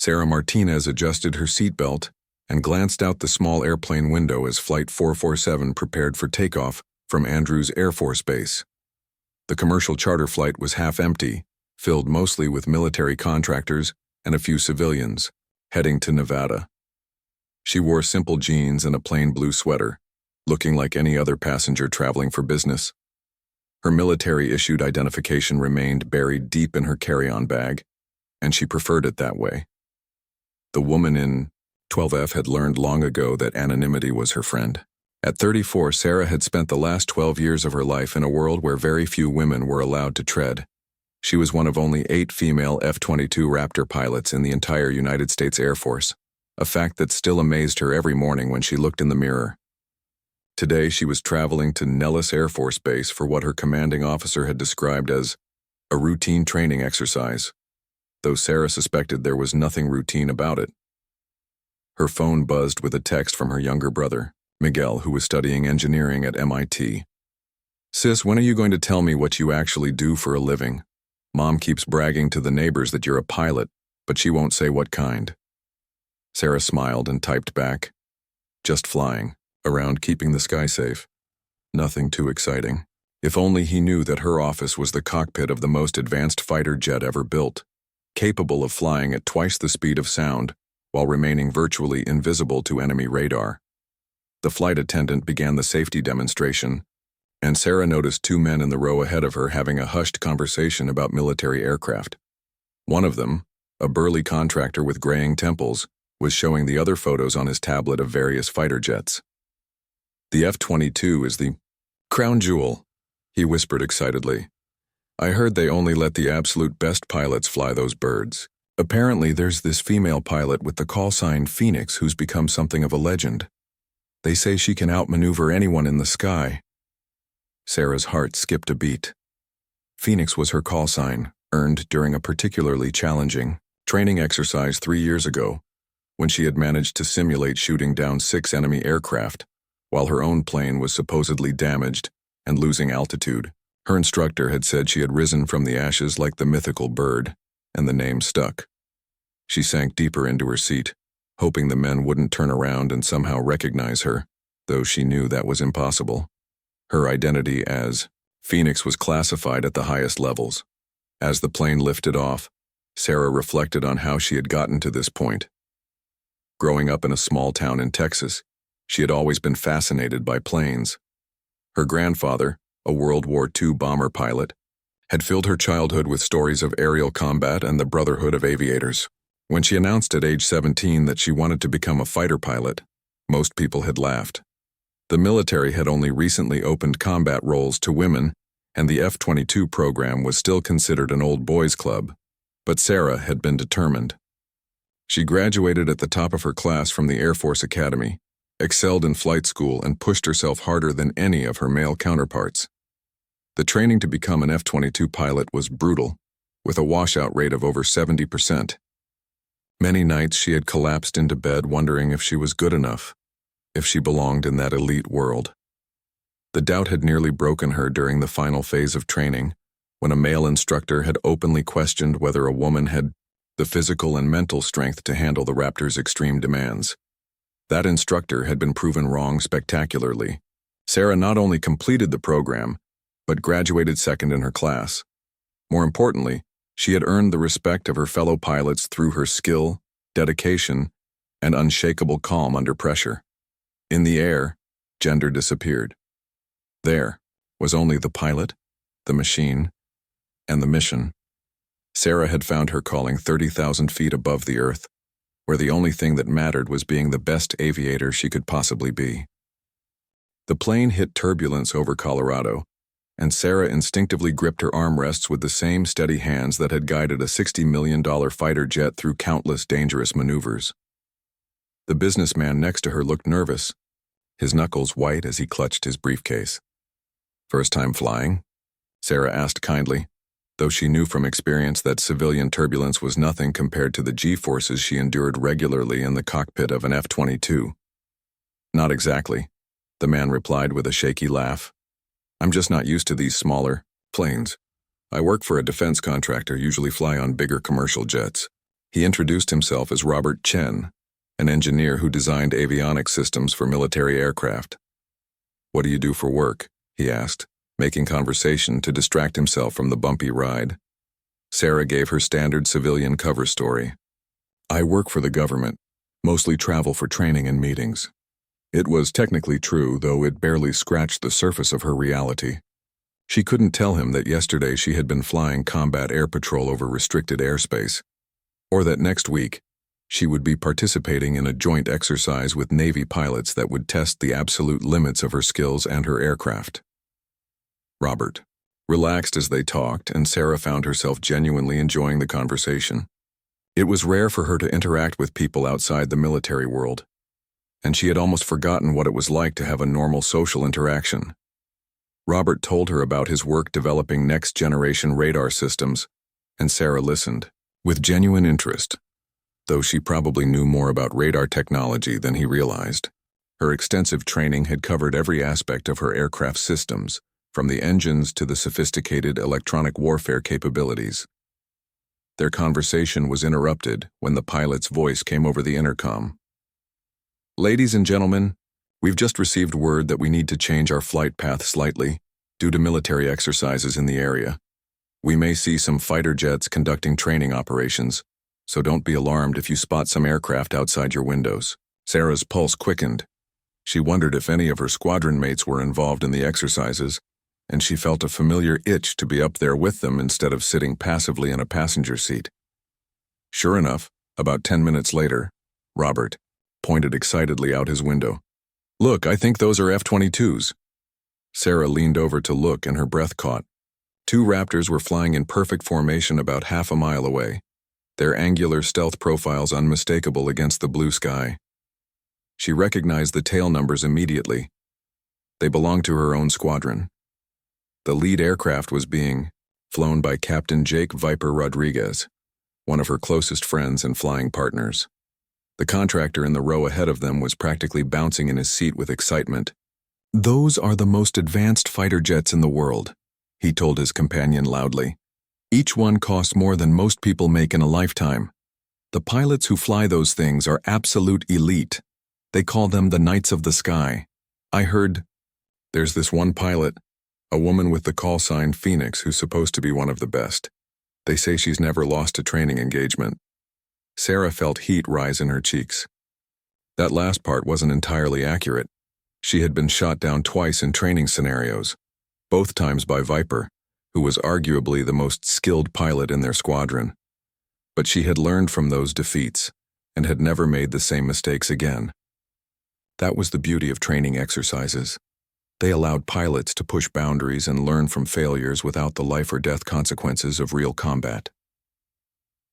Sarah Martinez adjusted her seatbelt and glanced out the small airplane window as Flight 447 prepared for takeoff from Andrews Air Force Base. The commercial charter flight was half empty, filled mostly with military contractors and a few civilians, heading to Nevada. She wore simple jeans and a plain blue sweater, looking like any other passenger traveling for business. Her military-issued identification remained buried deep in her carry-on bag, and she preferred it that way. The woman in 12F had learned long ago that anonymity was her friend. At 34, Sarah had spent the last 12 years of her life in a world where very few women were allowed to tread. She was one of only 8 female F-22 Raptor pilots in the entire United States Air Force, a fact that still amazed her every morning when she looked in the mirror. Today, she was traveling to Nellis Air Force Base for what her commanding officer had described as a routine training exercise, though Sarah suspected there was nothing routine about it. Her phone buzzed with a text from her younger brother, Miguel, who was studying engineering at MIT. "Sis, when are you going to tell me what you actually do for a living? Mom keeps bragging to the neighbors that you're a pilot, but she won't say what kind." Sarah smiled and typed back, "Just flying, around keeping the sky safe. Nothing too exciting." If only he knew that her office was the cockpit of the most advanced fighter jet ever built, capable of flying at twice the speed of sound while remaining virtually invisible to enemy radar. The flight attendant began the safety demonstration, and Sarah noticed 2 men in the row ahead of her having a hushed conversation about military aircraft. One of them, a burly contractor with graying temples, was showing the other photos on his tablet of various fighter jets. "The F-22 is the crown jewel," he whispered excitedly. "I heard they only let the absolute best pilots fly those birds. Apparently there's this female pilot with the call sign Phoenix who's become something of a legend. They say she can outmaneuver anyone in the sky." Sarah's heart skipped a beat. Phoenix was her call sign, earned during a particularly challenging training exercise 3 years ago, when she had managed to simulate shooting down 6 enemy aircraft, while her own plane was supposedly damaged and losing altitude. Her instructor had said she had risen from the ashes like the mythical bird, and the name stuck. She sank deeper into her seat, hoping the men wouldn't turn around and somehow recognize her, though she knew that was impossible. Her identity as Phoenix was classified at the highest levels. As the plane lifted off, Sarah reflected on how she had gotten to this point. Growing up in a small town in Texas, she had always been fascinated by planes. Her grandfather, a World War II bomber pilot, had filled her childhood with stories of aerial combat and the brotherhood of aviators. When she announced at age 17 that she wanted to become a fighter pilot, most people had laughed. The military had only recently opened combat roles to women, and the F-22 program was still considered an old boys' club, but Sarah had been determined. She graduated at the top of her class from the Air Force Academy, excelled in flight school, and pushed herself harder than any of her male counterparts. The training to become an F-22 pilot was brutal, with a washout rate of over 70%. Many nights she had collapsed into bed wondering if she was good enough, if she belonged in that elite world. The doubt had nearly broken her during the final phase of training, when a male instructor had openly questioned whether a woman had the physical and mental strength to handle the Raptor's extreme demands. That instructor had been proven wrong spectacularly. Sarah not only completed the program, but graduated second in her class. More importantly, she had earned the respect of her fellow pilots through her skill, dedication, and unshakable calm under pressure. In the air, gender disappeared. There was only the pilot, the machine, and the mission. Sarah had found her calling 30,000 feet above the earth, where the only thing that mattered was being the best aviator she could possibly be. The plane hit turbulence over Colorado, and Sarah instinctively gripped her armrests with the same steady hands that had guided a $60 million fighter jet through countless dangerous maneuvers. The businessman next to her looked nervous, his knuckles white as he clutched his briefcase. "First time flying?" Sarah asked kindly, though she knew from experience that civilian turbulence was nothing compared to the G-forces she endured regularly in the cockpit of an F-22. "Not exactly," the man replied with a shaky laugh. "I'm just not used to these smaller planes. I work for a defense contractor, usually fly on bigger commercial jets." He introduced himself as Robert Chen, an engineer who designed avionics systems for military aircraft. "What do you do for work?" he asked, making conversation to distract himself from the bumpy ride. Sarah gave her standard civilian cover story. "I work for the government, mostly travel for training and meetings." It was technically true, though it barely scratched the surface of her reality. She couldn't tell him that yesterday she had been flying combat air patrol over restricted airspace, or that next week she would be participating in a joint exercise with Navy pilots that would test the absolute limits of her skills and her aircraft. Robert relaxed as they talked, and Sarah found herself genuinely enjoying the conversation. It was rare for her to interact with people outside the military world, and she had almost forgotten what it was like to have a normal social interaction. Robert told her about his work developing next-generation radar systems, and Sarah listened with genuine interest, though she probably knew more about radar technology than he realized. Her extensive training had covered every aspect of her aircraft systems, from the engines to the sophisticated electronic warfare capabilities. Their conversation was interrupted when the pilot's voice came over the intercom. "Ladies and gentlemen, we've just received word that we need to change our flight path slightly due to military exercises in the area. We may see some fighter jets conducting training operations, so don't be alarmed if you spot some aircraft outside your windows." Sarah's pulse quickened. She wondered if any of her squadron mates were involved in the exercises, and she felt a familiar itch to be up there with them instead of sitting passively in a passenger seat. Sure enough, about 10 minutes later, Robert pointed excitedly out his window. "Look, I think those are F-22s. Sarah leaned over to look, and her breath caught. 2 Raptors were flying in perfect formation about half a mile away, their angular stealth profiles unmistakable against the blue sky. She recognized the tail numbers immediately. They belonged to her own squadron. The lead aircraft was being flown by Captain Jake Viper Rodriguez, one of her closest friends and flying partners. The contractor in the row ahead of them was practically bouncing in his seat with excitement. "Those are the most advanced fighter jets in the world," he told his companion loudly. "Each one costs more than most people make in a lifetime. The pilots who fly those things are absolute elite. They call them the Knights of the Sky. I heard there's this one pilot, a woman with the call sign Phoenix, who's supposed to be one of the best. They say she's never lost a training engagement." Sarah felt heat rise in her cheeks. That last part wasn't entirely accurate. She had been shot down twice in training scenarios, both times by Viper, who was arguably the most skilled pilot in their squadron. But she had learned from those defeats and had never made the same mistakes again. That was the beauty of training exercises. They allowed pilots to push boundaries and learn from failures without the life or death consequences of real combat.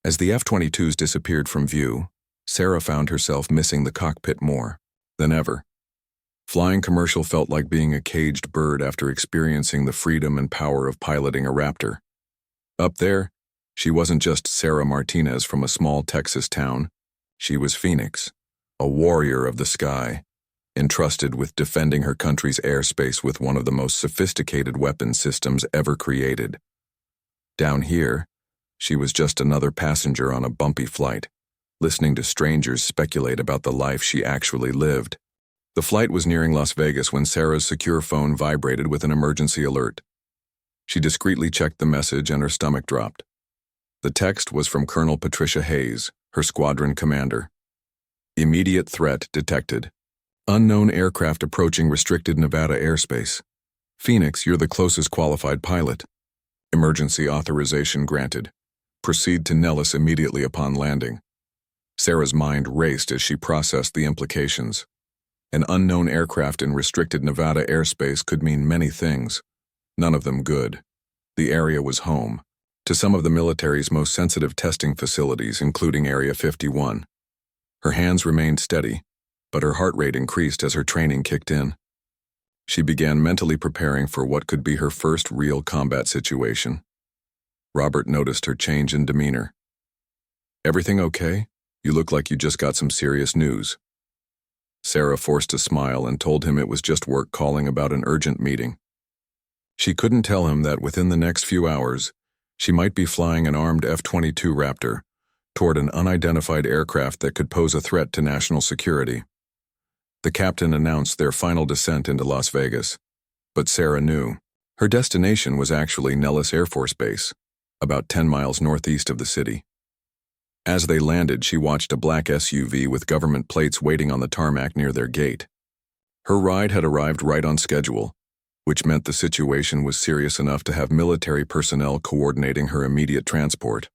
As the F-22s disappeared from view, Sarah found herself missing the cockpit more than ever. Flying commercial felt like being a caged bird after experiencing the freedom and power of piloting a Raptor. Up there, she wasn't just Sarah Martinez from a small Texas town. She was Phoenix, a warrior of the sky, entrusted with defending her country's airspace with one of the most sophisticated weapon systems ever created. Down here, she was just another passenger on a bumpy flight, listening to strangers speculate about the life she actually lived. The flight was nearing Las Vegas when Sarah's secure phone vibrated with an emergency alert. She discreetly checked the message and her stomach dropped. The text was from Colonel Patricia Hayes, her squadron commander. "Immediate threat detected. Unknown aircraft approaching restricted Nevada airspace. Phoenix, you're the closest qualified pilot. Emergency authorization granted. Proceed to Nellis immediately upon landing." Sarah's mind raced as she processed the implications. An unknown aircraft in restricted Nevada airspace could mean many things, none of them good. The area was home to some of the military's most sensitive testing facilities, including Area 51. Her hands remained steady, but her heart rate increased as her training kicked in. She began mentally preparing for what could be her first real combat situation. Robert noticed her change in demeanor. "Everything okay? You look like you just got some serious news." Sarah forced a smile and told him it was just work calling about an urgent meeting. She couldn't tell him that within the next few hours, she might be flying an armed F-22 Raptor, toward an unidentified aircraft that could pose a threat to national security. The captain announced their final descent into Las Vegas, but Sarah knew. Her destination was actually Nellis Air Force Base, about 10 miles northeast of the city. As they landed, she watched a black SUV with government plates waiting on the tarmac near their gate. Her ride had arrived right on schedule, which meant the situation was serious enough to have military personnel coordinating her immediate transport.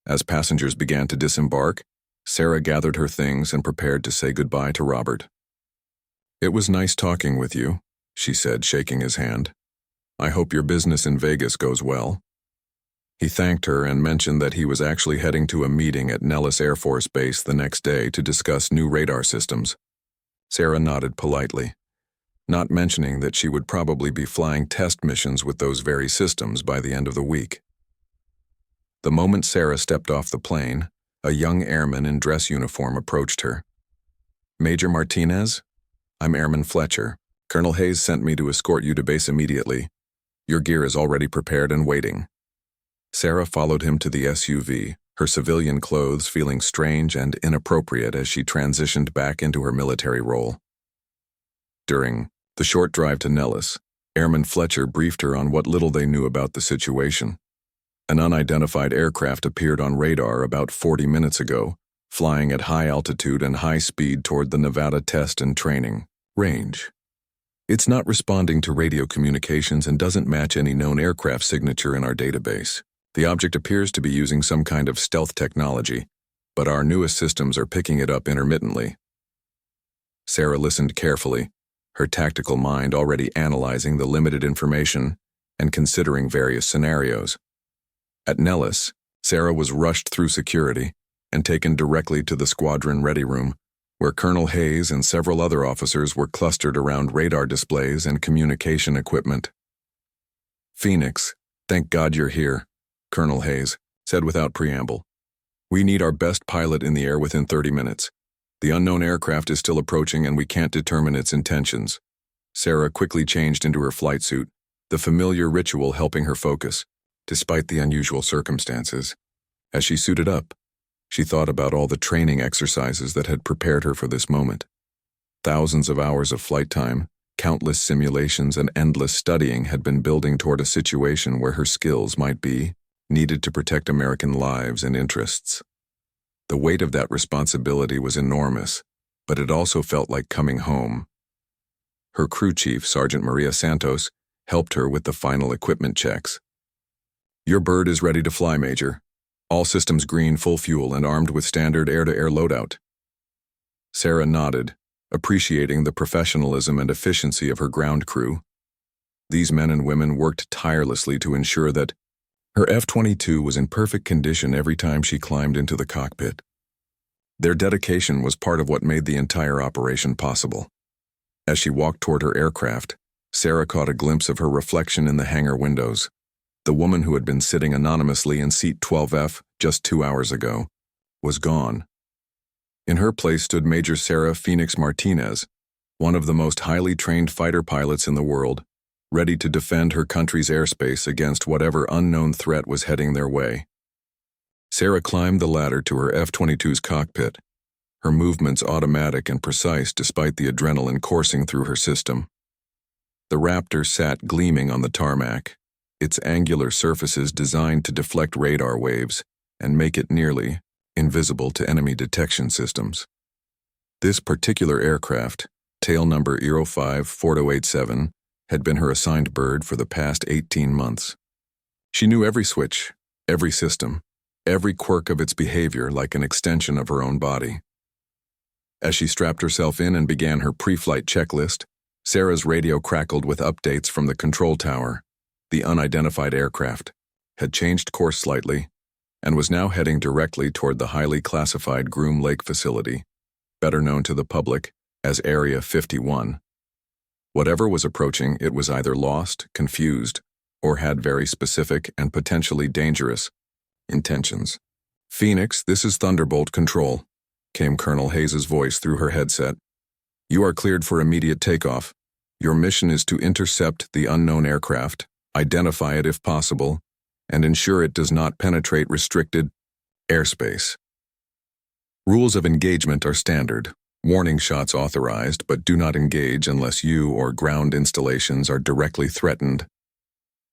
As passengers began to disembark, Sarah gathered her things and prepared to say goodbye to Robert. "It was nice talking with you," she said, shaking his hand. "I hope your business in Vegas goes well." He thanked her and mentioned that he was actually heading to a meeting at Nellis Air Force Base the next day to discuss new radar systems. Sarah nodded politely, not mentioning that she would probably be flying test missions with those very systems by the end of the week. The moment Sarah stepped off the plane, a young airman in dress uniform approached her. "Major Martinez? I'm Airman Fletcher. Colonel Hayes sent me to escort you to base immediately. Your gear is already prepared and waiting." Sarah followed him to the SUV, her civilian clothes feeling strange and inappropriate as she transitioned back into her military role. During the short drive to Nellis, Airman Fletcher briefed her on what little they knew about the situation. An unidentified aircraft appeared on radar about 40 minutes ago, flying at high altitude and high speed toward the Nevada Test and Training Range. It's not responding to radio communications and doesn't match any known aircraft signature in our database. The object appears to be using some kind of stealth technology, but our newest systems are picking it up intermittently. Sarah listened carefully, her tactical mind already analyzing the limited information and considering various scenarios. At Nellis, Sarah was rushed through security and taken directly to the squadron ready room, where Colonel Hayes and several other officers were clustered around radar displays and communication equipment. "Phoenix, thank God you're here," Colonel Hayes said without preamble. "We need our best pilot in the air within 30 minutes. The unknown aircraft is still approaching and we can't determine its intentions." Sarah quickly changed into her flight suit, the familiar ritual helping her focus, despite the unusual circumstances. As she suited up, she thought about all the training exercises that had prepared her for this moment. Thousands of hours of flight time, countless simulations, and endless studying had been building toward a situation where her skills might be needed to protect American lives and interests. The weight of that responsibility was enormous, but it also felt like coming home. Her crew chief, Sergeant Maria Santos, helped her with the final equipment checks. "Your bird is ready to fly, Major. All systems green, full fuel, and armed with standard air-to-air loadout." Sarah nodded, appreciating the professionalism and efficiency of her ground crew. These men and women worked tirelessly to ensure that her F-22 was in perfect condition every time she climbed into the cockpit. Their dedication was part of what made the entire operation possible. As she walked toward her aircraft, Sarah caught a glimpse of her reflection in the hangar windows. The woman who had been sitting anonymously in seat 12F just 2 hours ago was gone. In her place stood Major Sarah Phoenix Martinez, one of the most highly trained fighter pilots in the world, ready to defend her country's airspace against whatever unknown threat was heading their way. Sarah climbed the ladder to her F-22's cockpit, her movements automatic and precise despite the adrenaline coursing through her system. The Raptor sat gleaming on the tarmac, its angular surfaces designed to deflect radar waves and make it nearly invisible to enemy detection systems. This particular aircraft, tail number 054087, had been her assigned bird for the past 18 months. She knew every switch, every system, every quirk of its behavior like an extension of her own body. As she strapped herself in and began her pre-flight checklist, Sarah's radio crackled with updates from the control tower. The unidentified aircraft had changed course slightly and was now heading directly toward the highly classified Groom Lake facility, better known to the public as Area 51. Whatever was approaching, it was either lost, confused, or had very specific and potentially dangerous intentions. "Phoenix, this is Thunderbolt Control," came Colonel Hayes' voice through her headset. "You are cleared for immediate takeoff. Your mission is to intercept the unknown aircraft, identify it if possible, and ensure it does not penetrate restricted Airspace. Rules of engagement are standard. Warning shots authorized, but do not engage unless you or ground installations are directly threatened.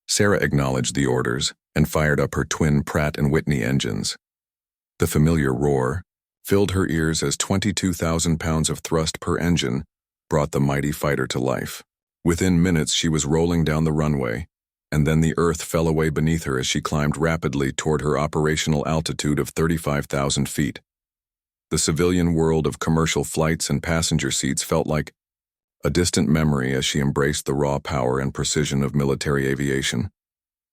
Sarah acknowledged the orders and fired up her twin Pratt & Whitney engines. The familiar roar filled her ears as 22,000 pounds of thrust per engine brought the mighty fighter to life. Within minutes, she was rolling down the runway, and then the earth fell away beneath her as she climbed rapidly toward her operational altitude of 35,000 feet. The civilian world of commercial flights and passenger seats felt like a distant memory as she embraced the raw power and precision of military aviation.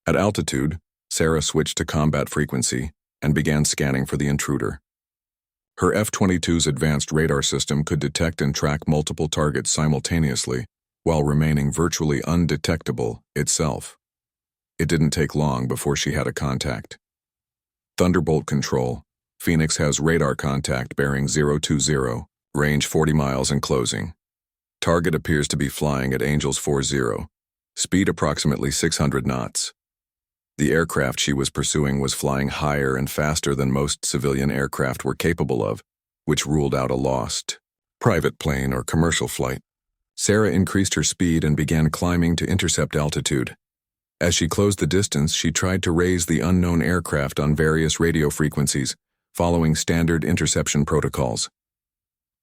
At altitude, Sarah switched to combat frequency and began scanning for the intruder. Her F-22's advanced radar system could detect and track multiple targets simultaneously while remaining virtually undetectable itself. It didn't take long before she had a contact. Thunderbolt Control. Phoenix has radar contact bearing 020, range 40 miles and closing. Target appears to be flying at Angels 40, speed approximately 600 knots. The aircraft she was pursuing was flying higher and faster than most civilian aircraft were capable of, which ruled out a lost private plane or commercial flight. Sarah increased her speed and began climbing to intercept altitude. As she closed the distance, she tried to raise the unknown aircraft on various radio frequencies, following standard interception protocols.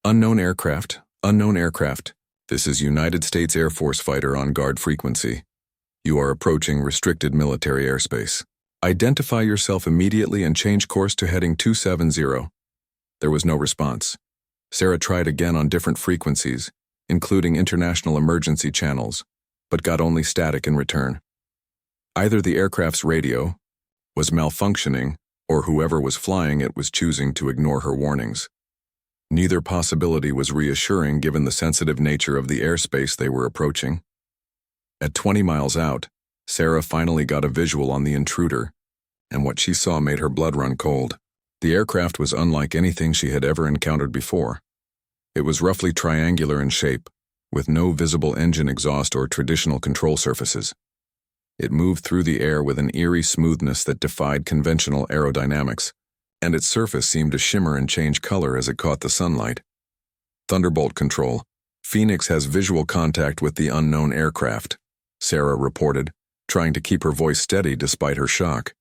Unknown aircraft. This is United States Air Force fighter on guard frequency. You are approaching restricted military airspace. Identify yourself immediately and change course to heading 270. There was no response. Sarah tried again on different frequencies, including international emergency channels, but got only static in return. Either the aircraft's radio was malfunctioning, or whoever was flying it was choosing to ignore her warnings. Neither possibility was reassuring given the sensitive nature of the airspace they were approaching. At 20 miles out, Sarah finally got a visual on the intruder, and what she saw made her blood run cold. The aircraft was unlike anything she had ever encountered before. It was roughly triangular in shape, with no visible engine exhaust or traditional control surfaces. It moved through the air with an eerie smoothness that defied conventional aerodynamics, and its surface seemed to shimmer and change color as it caught the sunlight. Thunderbolt Control. Phoenix has visual contact with the unknown aircraft, Sarah reported, trying to keep her voice steady despite her shock.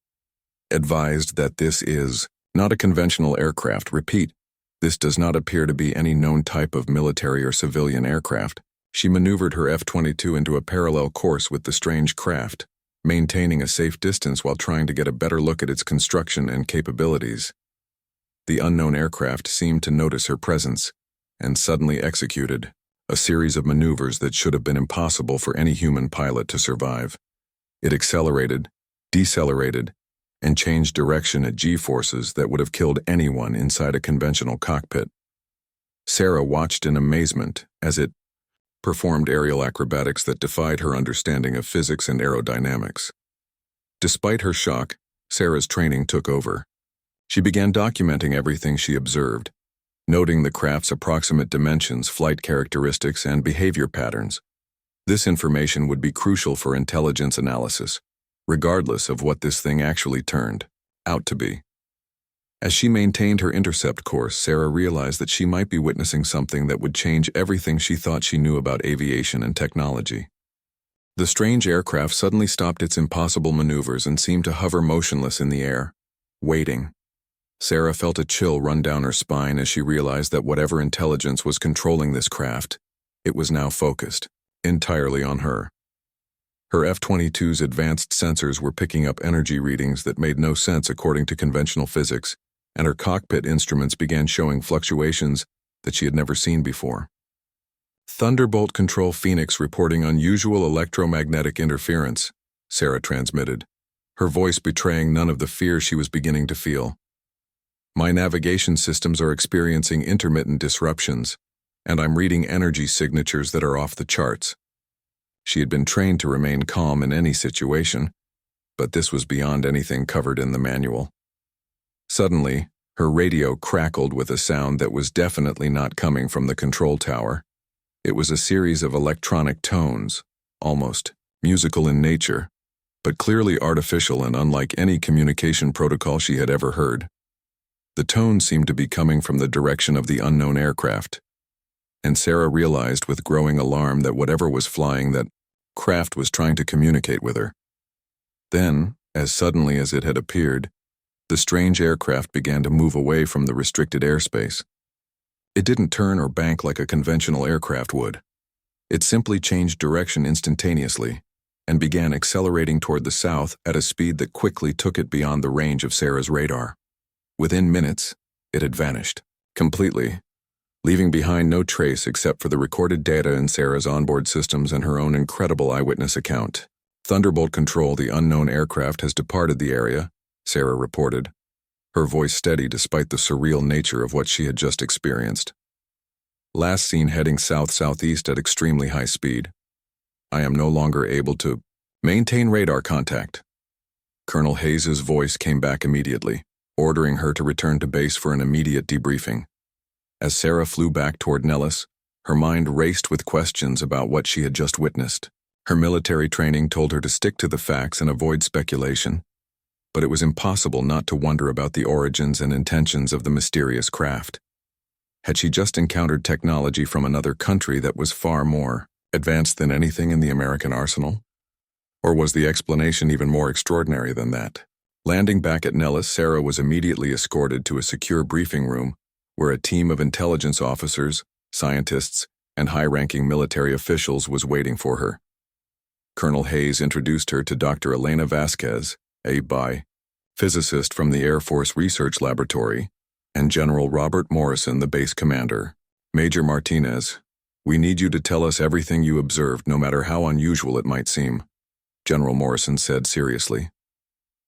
Advised that this is not a conventional aircraft. Repeat, this does not appear to be any known type of military or civilian aircraft. She maneuvered her F-22 into a parallel course with the strange craft, maintaining a safe distance while trying to get a better look at its construction and capabilities. The unknown aircraft seemed to notice her presence and suddenly executed a series of maneuvers that should have been impossible for any human pilot to survive. It accelerated, decelerated, and changed direction at G-forces that would have killed anyone inside a conventional cockpit. Sarah watched in amazement as it performed aerial acrobatics that defied her understanding of physics and aerodynamics. Despite her shock, Sarah's training took over. She began documenting everything she observed, noting the craft's approximate dimensions, flight characteristics, and behavior patterns. This information would be crucial for intelligence analysis, regardless of what this thing actually turned out to be. As she maintained her intercept course, Sarah realized that she might be witnessing something that would change everything she thought she knew about aviation and technology. The strange aircraft suddenly stopped its impossible maneuvers and seemed to hover motionless in the air, waiting. Sarah felt a chill run down her spine as she realized that whatever intelligence was controlling this craft, it was now focused entirely on her. Her F-22's advanced sensors were picking up energy readings that made no sense according to conventional physics, and her cockpit instruments began showing fluctuations that she had never seen before. Thunderbolt Control. Phoenix reporting unusual electromagnetic interference, Sarah transmitted, her voice betraying none of the fear she was beginning to feel. My navigation systems are experiencing intermittent disruptions, and I'm reading energy signatures that are off the charts. She had been trained to remain calm in any situation, but this was beyond anything covered in the manual. Suddenly, her radio crackled with a sound that was definitely not coming from the control tower. It was a series of electronic tones, almost musical in nature, but clearly artificial and unlike any communication protocol she had ever heard. The tone seemed to be coming from the direction of the unknown aircraft, and Sarah realized with growing alarm that whatever was flying that craft was trying to communicate with her. Then, as suddenly as it had appeared, the strange aircraft began to move away from the restricted airspace. It didn't turn or bank like a conventional aircraft would. It simply changed direction instantaneously and began accelerating toward the south at a speed that quickly took it beyond the range of Sarah's radar. Within minutes, it had vanished completely, leaving behind no trace except for the recorded data in Sarah's onboard systems and her own incredible eyewitness account. "Thunderbolt Control, the unknown aircraft has departed the area," Sarah reported, her voice steady despite the surreal nature of what she had just experienced. "Last seen heading south-southeast at extremely high speed. I am no longer able to maintain radar contact." Colonel Hayes's voice came back immediately, ordering her to return to base for an immediate debriefing. As Sarah flew back toward Nellis, her mind raced with questions about what she had just witnessed. Her military training told her to stick to the facts and avoid speculation, but it was impossible not to wonder about the origins and intentions of the mysterious craft. Had she just encountered technology from another country that was far more advanced than anything in the American arsenal? Or was the explanation even more extraordinary than that? Landing back at Nellis, Sarah was immediately escorted to a secure briefing room where a team of intelligence officers, scientists, and high-ranking military officials was waiting for her. Colonel Hayes introduced her to Dr. Elena Vasquez, a physicist from the Air Force Research Laboratory, and General Robert Morrison, the base commander. "Major Martinez, we need you to tell us everything you observed, no matter how unusual it might seem," General Morrison said seriously.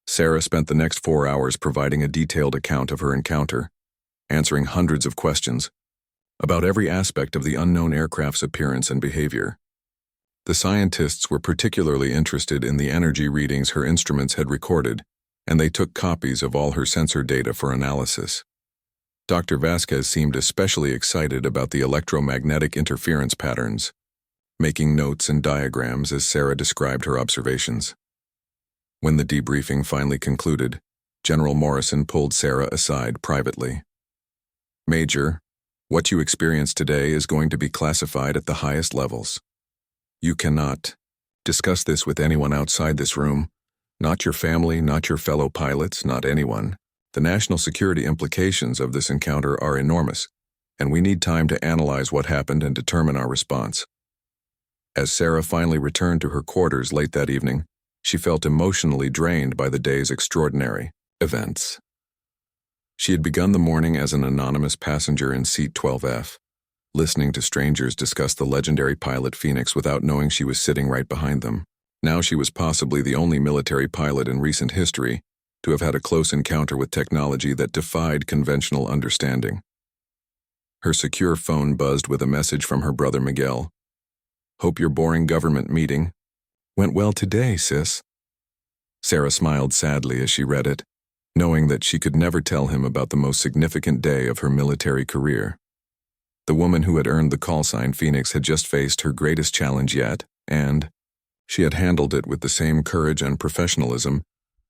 Sarah spent the next 4 hours providing a detailed account of her encounter, answering hundreds of questions about every aspect of the unknown aircraft's appearance and behavior. The scientists were particularly interested in the energy readings her instruments had recorded, and they took copies of all her sensor data for analysis. Dr. Vasquez seemed especially excited about the electromagnetic interference patterns, making notes and diagrams as Sarah described her observations. When the debriefing finally concluded, General Morrison pulled Sarah aside privately. "Major, what you experienced today is going to be classified at the highest levels. You cannot discuss this with anyone outside this room, not your family, not your fellow pilots, not anyone. The national security implications of this encounter are enormous, and we need time to analyze what happened and determine our response." As Sarah finally returned to her quarters late that evening, she felt emotionally drained by the day's extraordinary events. She had begun the morning as an anonymous passenger in seat 12F, listening to strangers discuss the legendary pilot Phoenix without knowing she was sitting right behind them. Now she was possibly the only military pilot in recent history to have had a close encounter with technology that defied conventional understanding. Her secure phone buzzed with a message from her brother Miguel. "Hope your boring government meeting went well today, sis." Sarah smiled sadly as she read it, knowing that she could never tell him about the most significant day of her military career. The woman who had earned the call sign Phoenix had just faced her greatest challenge yet, and she had handled it with the same courage and professionalism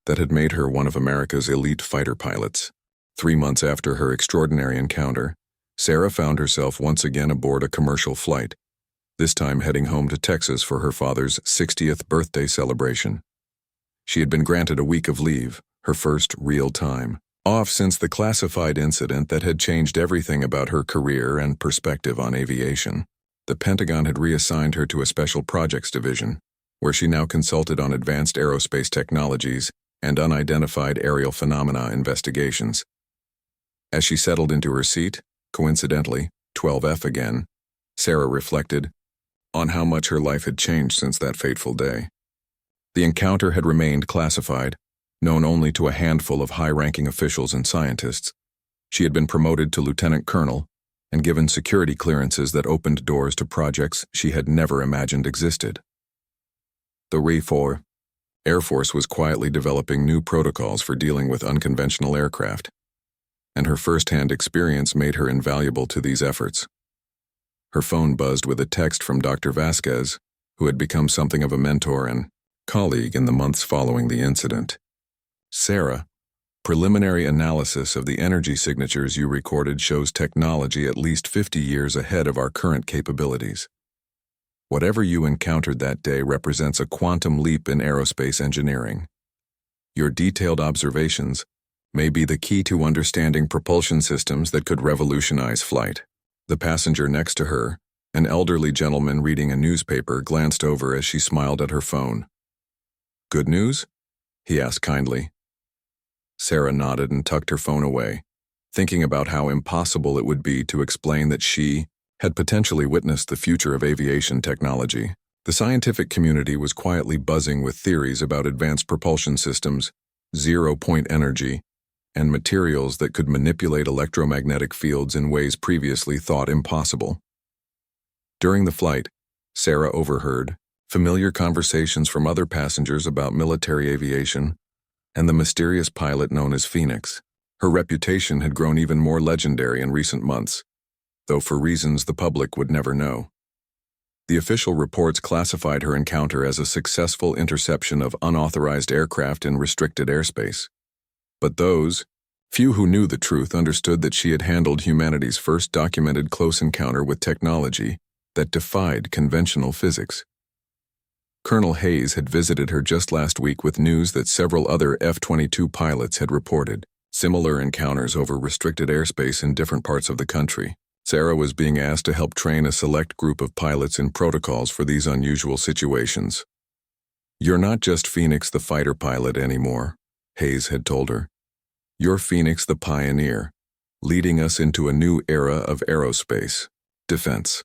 that had made her one of America's elite fighter pilots. 3 months after her extraordinary encounter, Sarah found herself once again aboard a commercial flight, this time heading home to Texas for her father's 60th birthday celebration. She had been granted a week of leave, her first real time off since the classified incident that had changed everything about her career and perspective on aviation. The Pentagon had reassigned her to a special projects division, where she now consulted on advanced aerospace technologies and unidentified aerial phenomena investigations. As she settled into her seat, coincidentally, 12F again, Sarah reflected on how much her life had changed since that fateful day. The encounter had remained classified, known only to a handful of high-ranking officials and scientists. She had been promoted to lieutenant colonel and given security clearances that opened doors to projects she had never imagined existed. The Air Force was quietly developing new protocols for dealing with unconventional aircraft, and her first-hand experience made her invaluable to these efforts. Her phone buzzed with a text from Dr. Vasquez, who had become something of a mentor and colleague in the months following the incident. "Sarah, Preliminary analysis of the energy signatures you recorded shows technology at least 50 years ahead of our current capabilities. Whatever you encountered that day represents a quantum leap in aerospace engineering. Your detailed observations may be the key to understanding propulsion systems that could revolutionize flight. The passenger next to her, an elderly gentleman reading a newspaper, glanced over as she smiled at her phone. "Good news?" he asked kindly. Sarah nodded and tucked her phone away, thinking about how impossible it would be to explain that she had potentially witnessed the future of aviation technology. The scientific community was quietly buzzing with theories about advanced propulsion systems, zero-point energy, and materials that could manipulate electromagnetic fields in ways previously thought impossible. During the flight, Sarah overheard familiar conversations from other passengers about military aviation and the mysterious pilot known as Phoenix. Her reputation had grown even more legendary in recent months, though for reasons the public would never know. The official reports classified her encounter as a successful interception of unauthorized aircraft in restricted airspace. But those few who knew the truth understood that she had handled humanity's first documented close encounter with technology that defied conventional physics. Colonel Hayes had visited her just last week with news that several other F-22 pilots had reported similar encounters over restricted airspace in different parts of the country. Sarah was being asked to help train a select group of pilots in protocols for these unusual situations. "You're not just Phoenix the fighter pilot anymore," Hayes had told her. "You're Phoenix the pioneer, leading us into a new era of aerospace defense."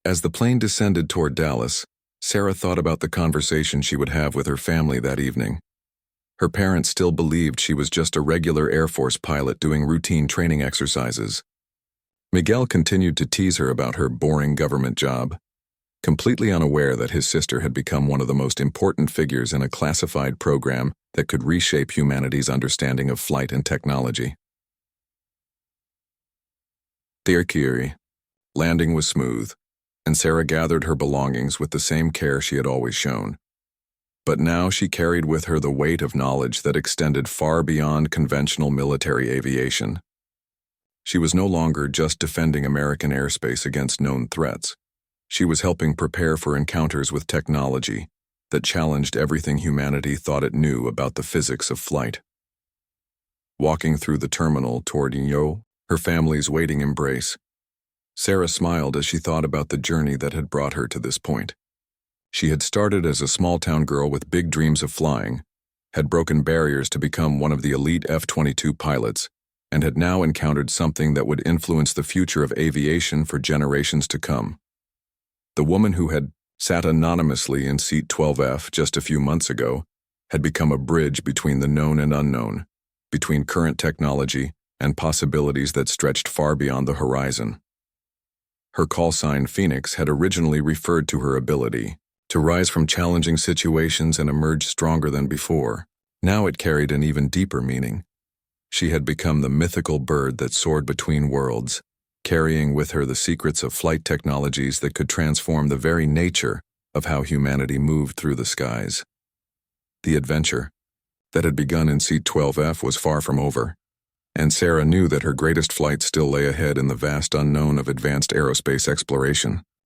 As the plane descended toward Dallas, Sarah thought about the conversation she would have with her family that evening. Her parents still believed she was just a regular Air Force pilot doing routine training exercises. Miguel continued to tease her about her boring government job, completely unaware that his sister had become one of the most important figures in a classified program that could reshape humanity's understanding of flight and technology. Dear Kiri, landing was smooth, and Sarah gathered her belongings with the same care she had always shown. But now she carried with her the weight of knowledge that extended far beyond conventional military aviation. She was no longer just defending American airspace against known threats. She was helping prepare for encounters with technology that challenged everything humanity thought it knew about the physics of flight. Walking through the terminal toward Yo, her family's waiting embrace, Sarah smiled as she thought about the journey that had brought her to this point. She had started as a small-town girl with big dreams of flying, had broken barriers to become one of the elite F-22 pilots, and had now encountered something that would influence the future of aviation for generations to come. The woman who had sat anonymously in seat 12F just a few months ago had become a bridge between the known and unknown, between current technology and possibilities that stretched far beyond the horizon. Her call sign Phoenix had originally referred to her ability to rise from challenging situations and emerge stronger than before. Now it carried an even deeper meaning. She had become the mythical bird that soared between worlds, carrying with her the secrets of flight technologies that could transform the very nature of how humanity moved through the skies. The adventure that had begun in seat 12F was far from over, and Sarah knew that her greatest flight still lay ahead in the vast unknown of advanced aerospace exploration.